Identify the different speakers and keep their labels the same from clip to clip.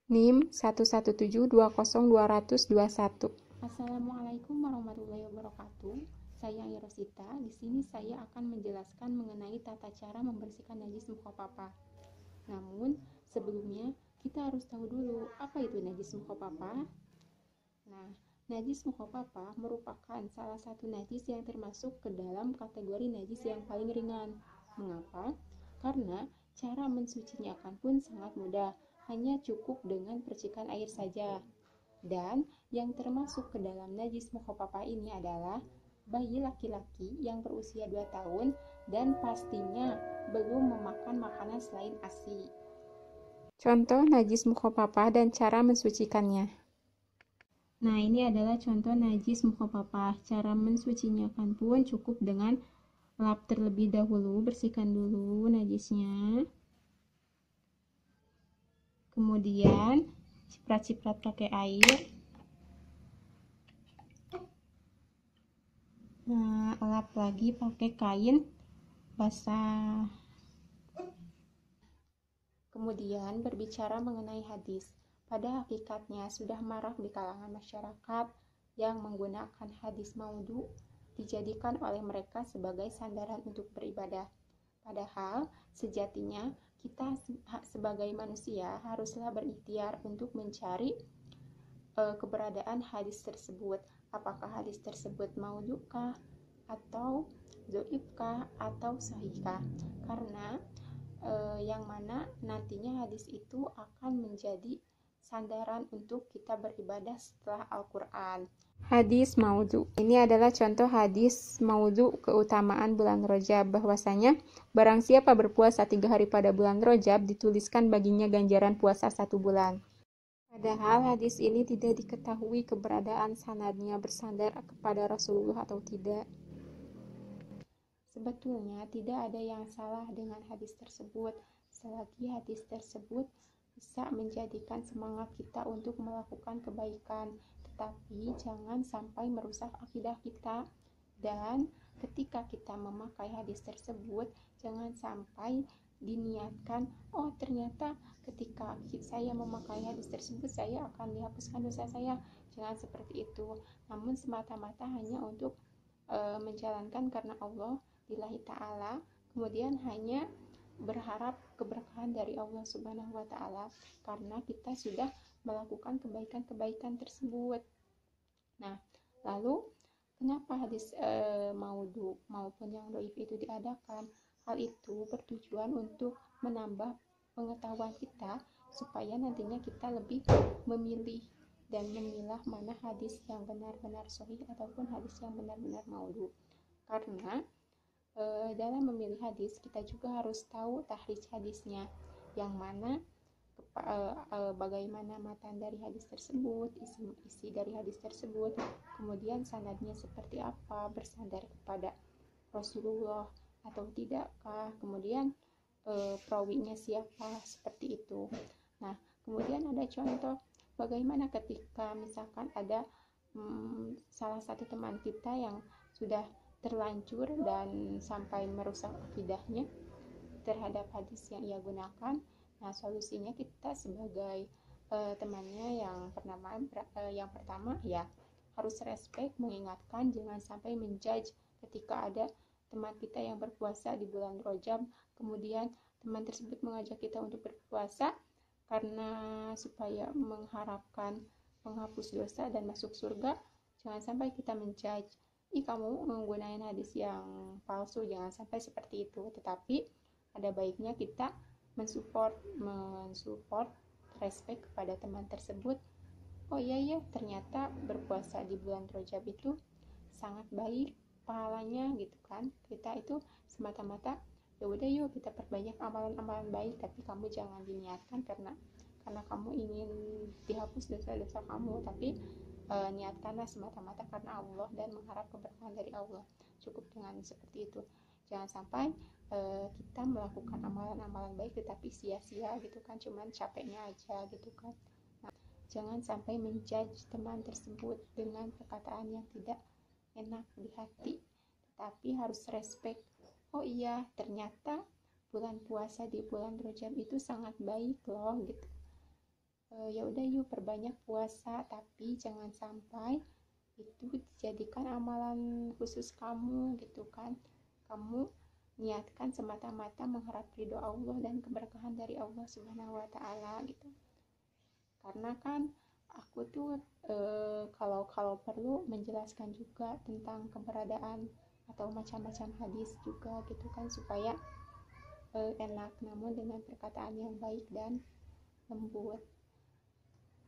Speaker 1: NIM 117202021.
Speaker 2: Assalamualaikum warahmatullahi wabarakatuh. Saya Irosita. Di sini saya akan menjelaskan mengenai tata cara membersihkan najis muka papa. Namun, sebelumnya kita harus tahu dulu apa itu najis muka papa. Nah, najis muka papa merupakan salah satu najis yang termasuk ke dalam kategori najis yang paling ringan. Mengapa? Karena cara mensucinya pun sangat mudah, hanya cukup dengan percikan air saja. Dan yang termasuk ke dalam najis mukhafafah ini adalah bayi laki-laki yang berusia 2 tahun dan pastinya belum memakan makanan selain ASI.
Speaker 1: Contoh najis mukhafafah dan cara mensucikannya.
Speaker 2: Nah, ini adalah contoh najis mukhafafah. Cara mensucinya pun cukup dengan lap terlebih dahulu, bersihkan dulu najisnya. Kemudian ciprat-ciprat pakai air. Nah, lap lagi pakai kain basah. Kemudian berbicara mengenai hadis. Pada hakikatnya sudah marak di kalangan masyarakat yang menggunakan hadis maudhu dijadikan oleh mereka sebagai sandaran untuk beribadah. Padahal sejatinya kita sebagai manusia haruslah berikhtiar untuk mencari keberadaan hadis tersebut. Apakah hadis tersebut maudhu-kah atau dhaif-kah atau sahih-kah? Karena yang mana nantinya hadis itu akan menjadi sandaran untuk kita beribadah setelah Al-Quran.
Speaker 1: Hadis maudhu. Ini adalah contoh hadis maudhu keutamaan bulan Rajab, bahwasanya barang siapa berpuasa 3 hari pada bulan Rajab, dituliskan baginya ganjaran puasa 1 bulan. Padahal hadis ini tidak diketahui keberadaan sanadnya bersandar kepada Rasulullah atau tidak.
Speaker 2: Sebetulnya tidak ada yang salah dengan hadis tersebut, selagi hadis tersebut bisa menjadikan semangat kita untuk melakukan kebaikan, tetapi jangan sampai merusak akidah kita. Dan ketika kita memakai hadis tersebut, jangan sampai diniatkan, oh ternyata ketika saya memakai hadis tersebut saya akan dihapuskan dosa saya. Jangan seperti itu, namun semata-mata hanya untuk menjalankan karena Allah lillahi ta'ala, kemudian hanya berharap keberkahan dari Allah subhanahu wa ta'ala karena kita sudah melakukan kebaikan-kebaikan tersebut. Nah, lalu kenapa hadis maudhu maupun yang dhaif itu diadakan? Hal itu bertujuan untuk menambah pengetahuan kita supaya nantinya kita lebih memilih dan memilah mana hadis yang benar-benar sahih ataupun hadis yang benar-benar maudhu. Karena dalam memilih hadis kita juga harus tahu tahrij hadisnya, yang mana bagaimana matan dari hadis tersebut, isi dari hadis tersebut, kemudian sanadnya seperti apa, bersandar kepada Rasulullah atau tidakkah, kemudian perawinya siapa, seperti itu. Nah, kemudian ada contoh bagaimana ketika misalkan ada salah satu teman kita yang sudah terlanjur dan sampai merusak akidahnya terhadap hadis yang ia gunakan. Nah, solusinya kita sebagai temannya yang pertama ya harus respect, mengingatkan, jangan sampai menjudge ketika ada teman kita yang berpuasa di bulan Rajab, kemudian teman tersebut mengajak kita untuk berpuasa karena supaya mengharapkan menghapus dosa dan masuk surga. Jangan sampai kita menjudge, ih kamu menggunakan hadis yang palsu, jangan sampai seperti itu. Tetapi ada baiknya kita mensupport respect kepada teman tersebut. Oh iya ya, ternyata berpuasa di bulan Rajab itu sangat baik pahalanya gitu kan. Kita itu semata-mata ya udah yuk kita perbanyak amalan-amalan baik, tapi kamu jangan diniatkan karena kamu ingin dihapus dosa-dosa kamu, tapi niatkanlah semata-mata karena Allah dan mengharap keberkahan dari Allah. Cukup dengan seperti itu. Jangan sampai kita melakukan amalan-amalan baik tetapi sia-sia gitu kan, cuman capeknya aja gitu kan. Nah, jangan sampai menjudge teman tersebut dengan perkataan yang tidak enak di hati, tetapi harus respect. Oh iya, ternyata bulan puasa di bulan Rajab itu sangat baik loh gitu. ya udah yuk perbanyak puasa, tapi jangan sampai itu dijadikan amalan khusus kamu gitu kan. Kamu niatkan semata-mata mengharap ridho Allah dan keberkahan dari Allah Subhanahu wa taala gitu. Karena kan aku tuh kalau perlu menjelaskan juga tentang keberadaan atau macam-macam hadis juga gitu kan, supaya enak, namun dengan perkataan yang baik dan lembut.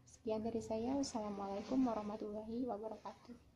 Speaker 2: Sekian dari saya. Wassalamualaikum warahmatullahi wabarakatuh.